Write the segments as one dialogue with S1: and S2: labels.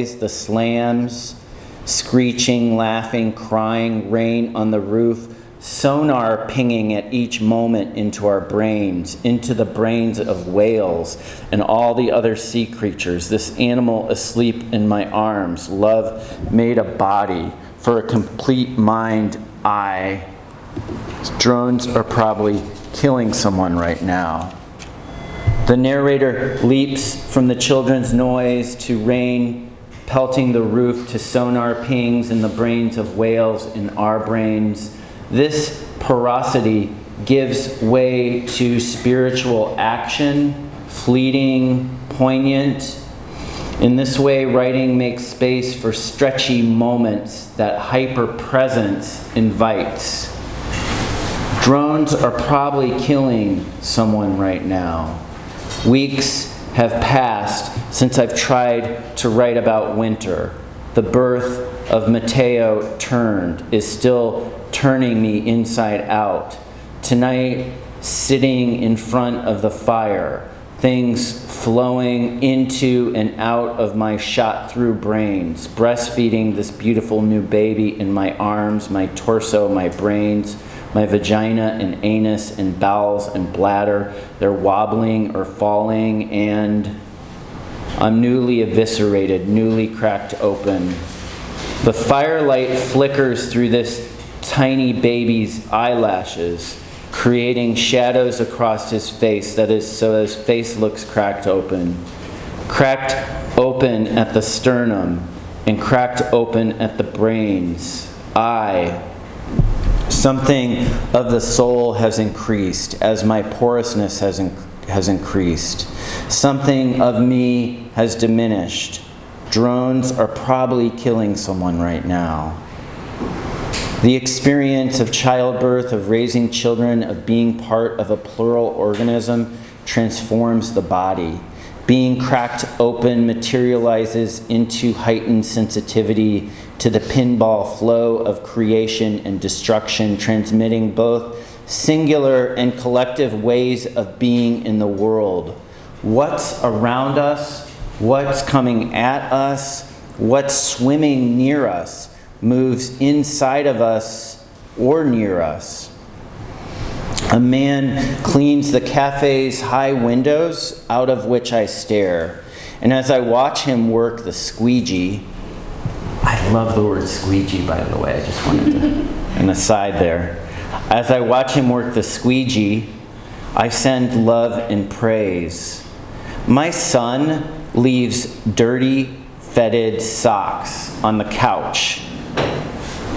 S1: the slams, screeching, laughing, crying, rain on the roof, sonar pinging at each moment into our brains, into the brains of whales and all the other sea creatures. This animal asleep in my arms. Love made a body for a complete mind. Drones are probably killing someone right now. The narrator leaps from the children's noise to rain pelting the roof to sonar pings in the brains of whales in our brains. This porosity gives way to spiritual action, fleeting, poignant. In this way, writing makes space for stretchy moments that hyper-presence invites. Drones are probably killing someone right now. Weeks have passed since I've tried to write about winter. The birth of Mateo turned is still turning me inside out. Tonight, sitting in front of the fire, things flowing into and out of my shot-through brains, breastfeeding this beautiful new baby in my arms, my torso, my brains, my vagina and anus and bowels and bladder. They're wobbling or falling, and I'm newly eviscerated, newly cracked open. The firelight flickers through this tiny baby's eyelashes, creating shadows across his face. That is, so his face looks cracked open at the sternum and cracked open at the brains. Something of the soul has increased as my porousness has increased. Something of me has diminished. Drones are probably killing someone right now. The experience of childbirth, of raising children, of being part of a plural organism transforms the body. Being cracked open materializes into heightened sensitivity to the pinball flow of creation and destruction, transmitting both singular and collective ways of being in the world. What's around us, what's coming at us, what's swimming near us, moves inside of us or near us. A man cleans the cafe's high windows out of which I stare. And as I watch him work the squeegee, I love the word squeegee, by the way, I just wanted to, an aside there. As I watch him work the squeegee, I send love and praise. My son leaves dirty, fetid socks on the couch.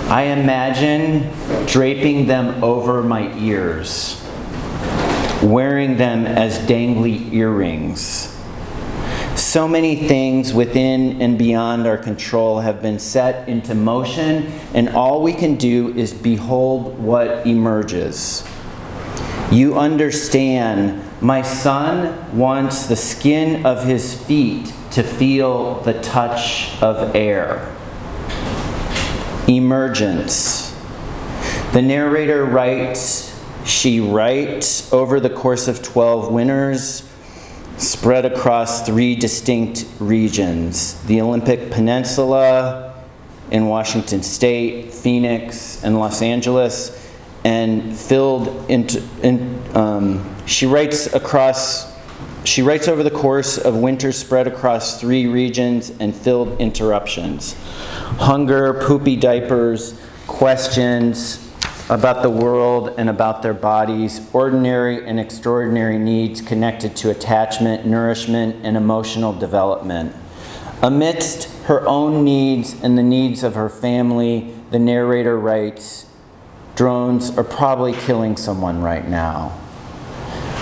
S1: I imagine draping them over my ears, wearing them as dangly earrings. So many things within and beyond our control have been set into motion, and all we can do is behold what emerges. You understand, my son wants the skin of his feet to feel the touch of air. Emergence. The narrator writes, she writes, over the course of 12 winters, spread across 3 distinct regions: the Olympic Peninsula in Washington State, Phoenix, and Los Angeles, and she writes over the course of winter spread across 3 regions and filled interruptions. Hunger, poopy diapers, questions about the world and about their bodies, ordinary and extraordinary needs connected to attachment, nourishment, and emotional development. Amidst her own needs and the needs of her family, the narrator writes, drones are probably killing someone right now.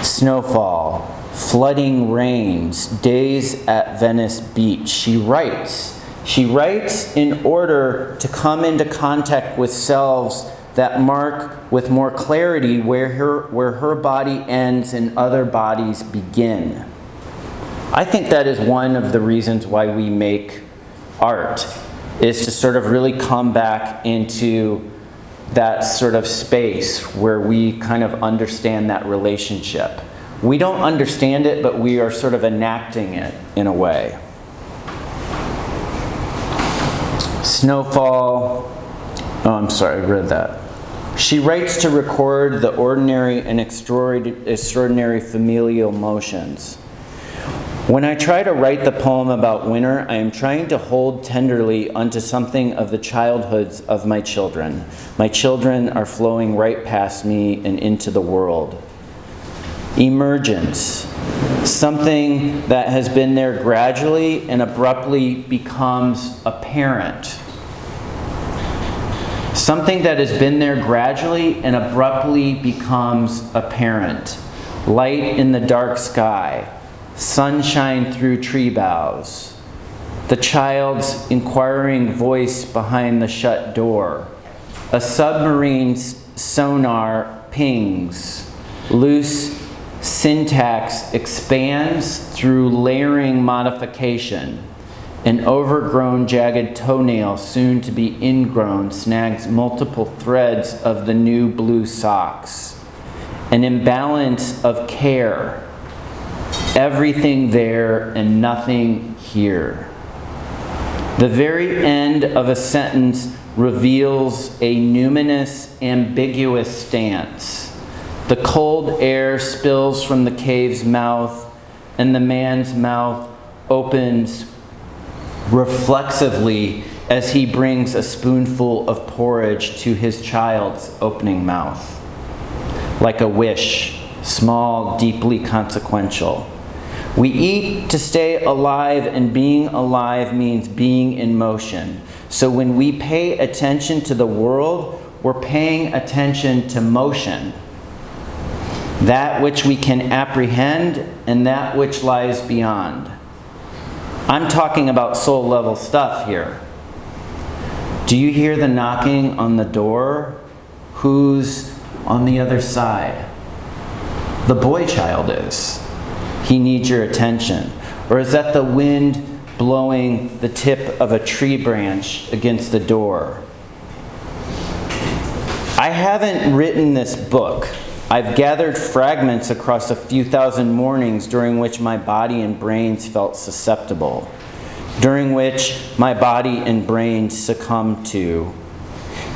S1: Snowfall, flooding rains, days at Venice Beach. She writes in order to come into contact with selves that mark with more clarity where her body ends and other bodies begin. I think that is one of the reasons why we make art, is to sort of really come back into that sort of space where we kind of understand that relationship. We don't understand it, but we are sort of enacting it in a way. Snowfall. Oh, I'm sorry, I read that. She writes to record the ordinary and extraordinary familial motions. When I try to write the poem about winter, I am trying to hold tenderly onto something of the childhoods of my children. My children are flowing right past me and into the world. Emergence. Something that has been there gradually and abruptly becomes apparent. Something that has been there gradually and abruptly becomes apparent. Light in the dark sky. Sunshine through tree boughs. The child's inquiring voice behind the shut door. A submarine's sonar pings. Loose syntax expands through layering modification. An overgrown, jagged toenail, soon to be ingrown, snags multiple threads of the new blue socks. An imbalance of care. Everything there and nothing here. The very end of a sentence reveals a numinous, ambiguous stance. The cold air spills from the cave's mouth, and the man's mouth opens reflexively as he brings a spoonful of porridge to his child's opening mouth. Like a wish, small, deeply consequential. We eat to stay alive, and being alive means being in motion. So when we pay attention to the world, we're paying attention to motion. That which we can apprehend and that which lies beyond. I'm talking about soul level stuff here. Do you hear the knocking on the door? Who's on the other side? The boy child is. He needs your attention. Or is that the wind blowing the tip of a tree branch against the door? I haven't written this book. I've gathered fragments across a few thousand mornings during which my body and brains felt susceptible, during which my body and brains succumbed to.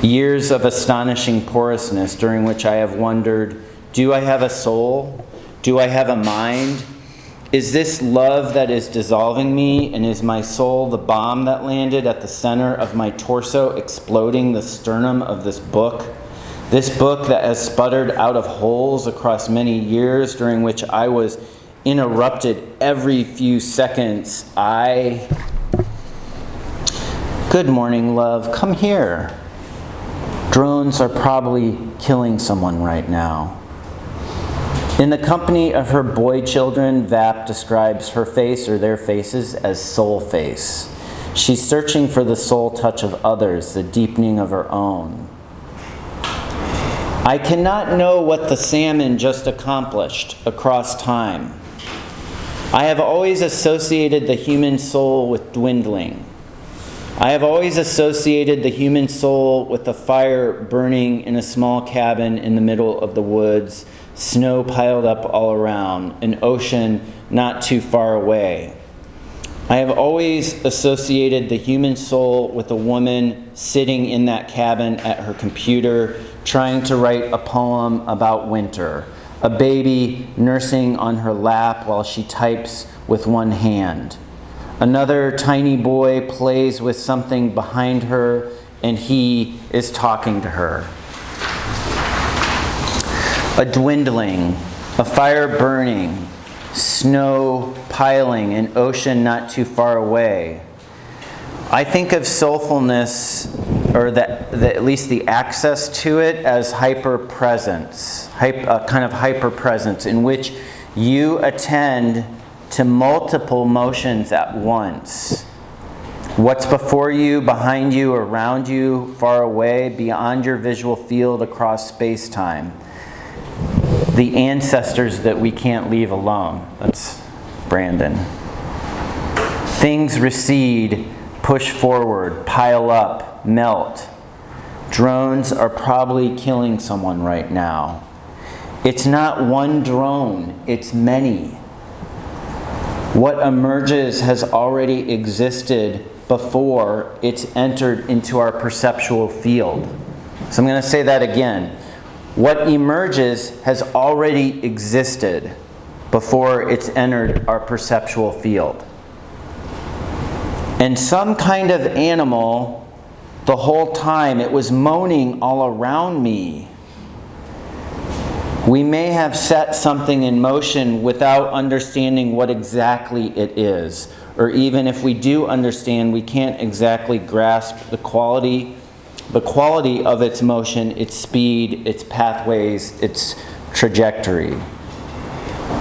S1: Years of astonishing porousness during which I have wondered, do I have a soul? Do I have a mind? Is this love that is dissolving me, and is my soul the bomb that landed at the center of my torso, exploding the sternum of this book? This book that has sputtered out of holes across many years during which I was interrupted every few seconds. Good morning, love. Come here. Drones are probably killing someone right now. In the company of her boy children, Vap describes her face or their faces as soul face. She's searching for the soul touch of others, the deepening of her own. I cannot know what the salmon just accomplished across time. I have always associated the human soul with dwindling. I have always associated the human soul with a fire burning in a small cabin in the middle of the woods, snow piled up all around, an ocean not too far away. I have always associated the human soul with a woman sitting in that cabin at her computer, trying to write a poem about winter, a baby nursing on her lap while she types with one hand. Another tiny boy plays with something behind her, and he is talking to her. A dwindling, a fire burning, snow piling, an ocean not too far away. I think of soulfulness, or at least the access to it, as hyper-presence, kind of hyper-presence in which you attend to multiple motions at once. What's before you, behind you, around you, far away, beyond your visual field, across space-time. The ancestors that we can't leave alone. That's Brandon. Things recede, push forward, pile up, melt. Drones are probably killing someone right now. It's not one drone, it's many. What emerges has already existed before it's entered into our perceptual field. So I'm going to say that again. What emerges has already existed before it's entered our perceptual field. And some kind of animal, the whole time, it was moaning all around me. We may have set something in motion without understanding what exactly it is. Or even if we do understand, we can't exactly grasp the quality of its motion, its speed, its pathways, its trajectory.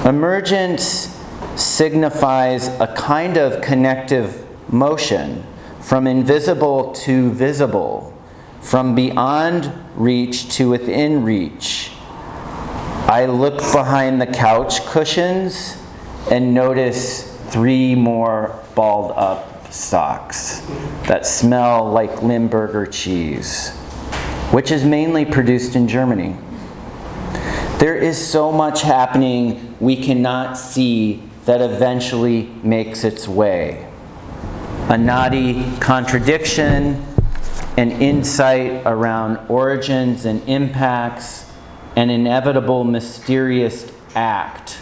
S1: Emergence signifies a kind of connective motion from invisible to visible, from beyond reach to within reach. I look behind the couch cushions and notice 3 more balled up socks that smell like Limburger cheese, which is mainly produced in Germany. There is so much happening we cannot see that eventually makes its way. A knotty contradiction, an insight around origins and impacts, an inevitable mysterious act.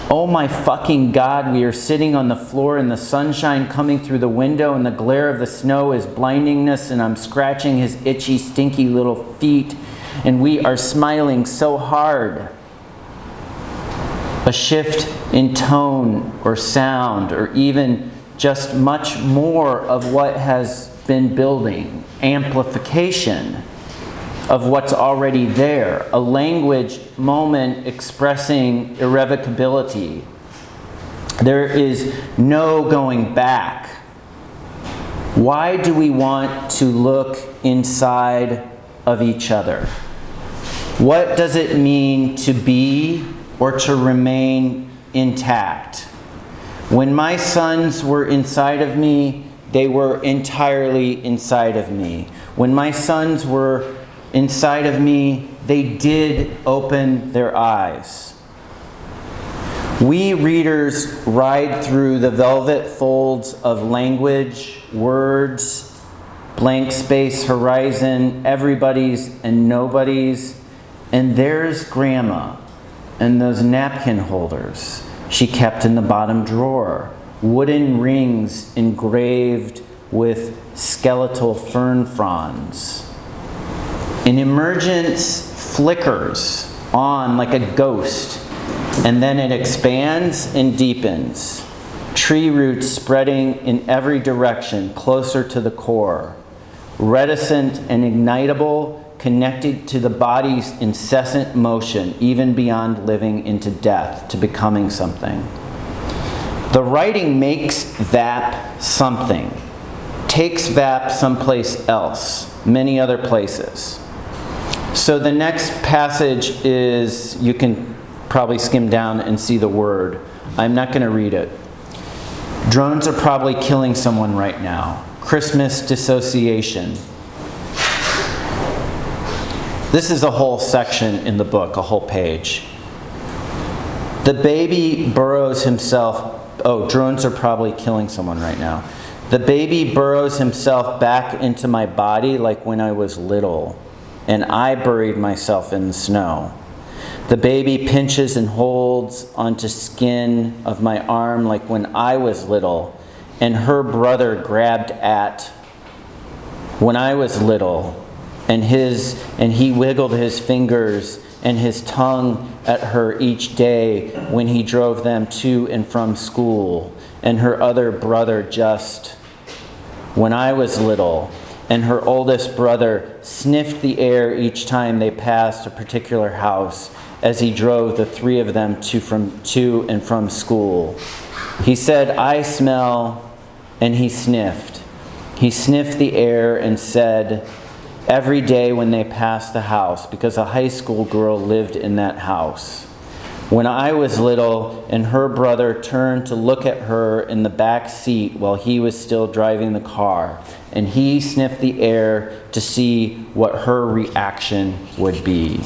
S1: Oh my fucking God, we are sitting on the floor and the sunshine coming through the window and the glare of the snow is blinding us and I'm scratching his itchy, stinky little feet and we are smiling so hard. A shift in tone or sound or even just much more of what has been building. Amplification of what's already there. A language moment expressing irrevocability. There is no going back. Why do we want to look inside of each other? What does it mean to be or to remain intact? When my sons were inside of me, they were entirely inside of me. When my sons were inside of me, they did open their eyes. We readers ride through the velvet folds of language, words, blank space, horizon, everybody's and nobody's, and there's Grandma and those napkin holders she kept in the bottom drawer, wooden rings engraved with skeletal fern fronds. An emergence flickers on like a ghost, and then it expands and deepens. Tree roots spreading in every direction, closer to the core. Reticent and ignitable, connected to the body's incessant motion, even beyond living into death, to becoming something. The writing makes VAP something, takes VAP someplace else, many other places. So the next passage is, you can probably skim down and see the word. I'm not going to read it. Drones are probably killing someone right now. Christmas dissociation. This is a whole section in the book, a whole page. The baby burrows himself. Oh, drones are probably killing someone right now. The baby burrows himself back into my body like when I was little, and I buried myself in the snow. The baby pinches and holds onto skin of my arm like when I was little, and her brother grabbed at when I was little, and he wiggled his fingers and his tongue at her each day when he drove them to and from school, and her other brother just when I was little, and her oldest brother sniffed the air each time they passed a particular house as he drove the 3 of them to and from school. He said, "I smell," and he sniffed. He sniffed the air and said, every day when they passed the house, because a high school girl lived in that house. When I was little and her brother turned to look at her in the back seat while he was still driving the car, and he sniffed the air to see what her reaction would be.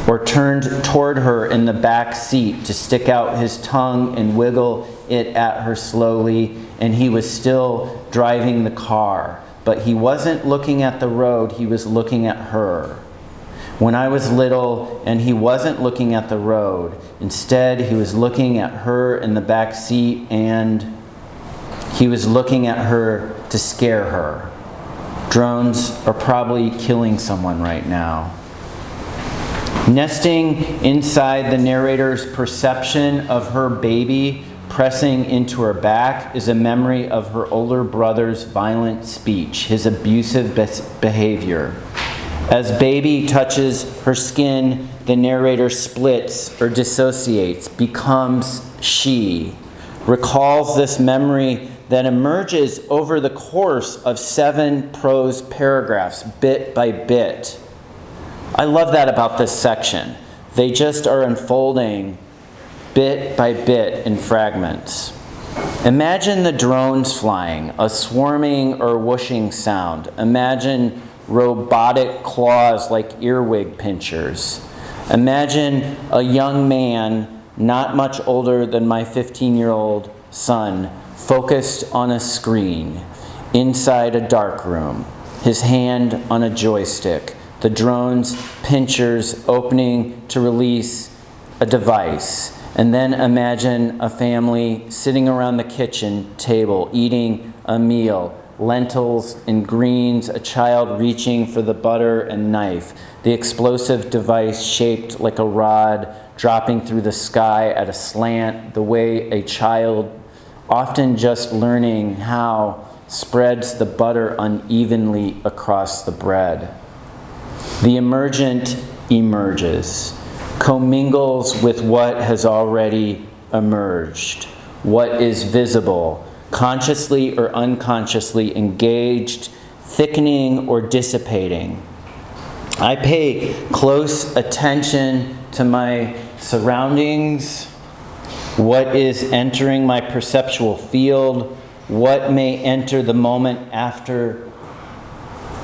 S1: or turned toward her in the back seat to stick out his tongue and wiggle it at her slowly, and he was still driving the car. But he wasn't looking at the road, he was looking at her. When I was little and he wasn't looking at the road, instead he was looking at her in the back seat, and he was looking at her to scare her. Drones are probably killing someone right now. Nesting inside the narrator's perception of her baby pressing into her back is a memory of her older brother's violent speech, his abusive behavior. As baby touches her skin, the narrator splits or dissociates, becomes she, recalls this memory that emerges over the course of 7 prose paragraphs, bit by bit. I love that about this section. They just are unfolding bit by bit in fragments. Imagine the drones flying, a swarming or whooshing sound. Imagine robotic claws like earwig pinchers. Imagine a young man, not much older than my 15-year-old son, focused on a screen, inside a dark room, his hand on a joystick, the drone's pinchers opening to release a device. And then imagine a family sitting around the kitchen table, eating a meal, lentils and greens, a child reaching for the butter and knife, the explosive device shaped like a rod dropping through the sky at a slant, the way a child, often just learning how, spreads the butter unevenly across the bread. The emergent emerges, commingles with what has already emerged, what is visible, consciously or unconsciously engaged, thickening or dissipating. I pay close attention to my surroundings, what is entering my perceptual field, what may enter the moment after,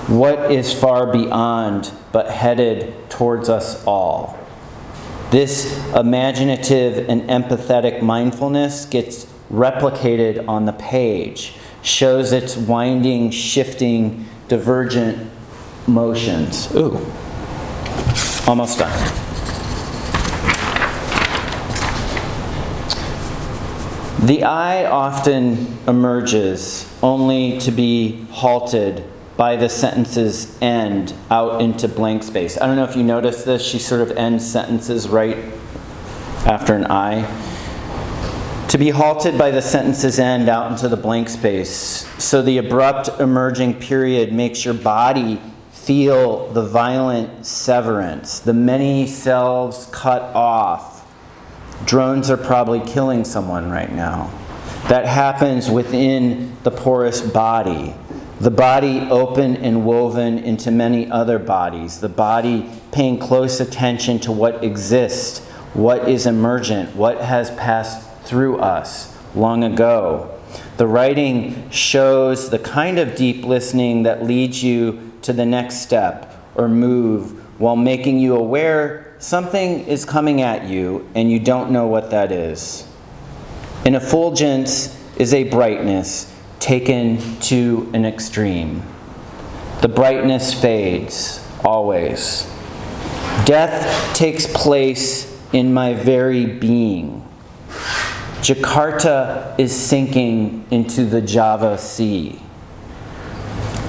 S1: what is far beyond but headed towards us all. This imaginative and empathetic mindfulness gets replicated on the page, shows its winding, shifting, divergent motions. Ooh, almost done. The eye often emerges only to be halted by the sentence's end out into blank space. I don't know if you noticed this, she sort of ends sentences right after an I. To be halted by the sentence's end out into the blank space. So the abrupt emerging period makes your body feel the violent severance, the many selves cut off. Drones are probably killing someone right now. That happens within the porous body. The body open and woven into many other bodies. The body paying close attention to what exists, what is emergent, what has passed through us long ago. The writing shows the kind of deep listening that leads you to the next step or move while making you aware something is coming at you and you don't know what that is. An effulgence is a brightness taken to an extreme. The brightness fades, always. Death takes place in my very being. Jakarta is sinking into the Java Sea.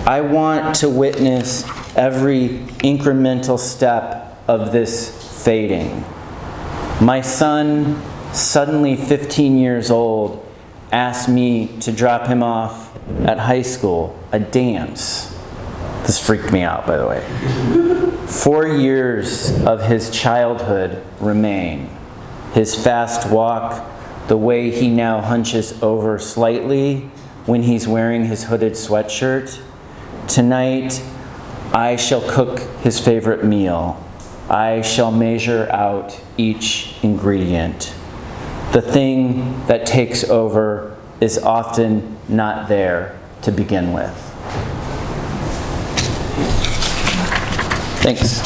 S1: I want to witness every incremental step of this fading. My son, suddenly 15 years old, asked me to drop him off at high school, a dance. This freaked me out, by the way. 4 years of his childhood remain. His fast walk, the way he now hunches over slightly when he's wearing his hooded sweatshirt. Tonight, I shall cook his favorite meal. I shall measure out each ingredient. The thing that takes over is often not there to begin with. Thanks.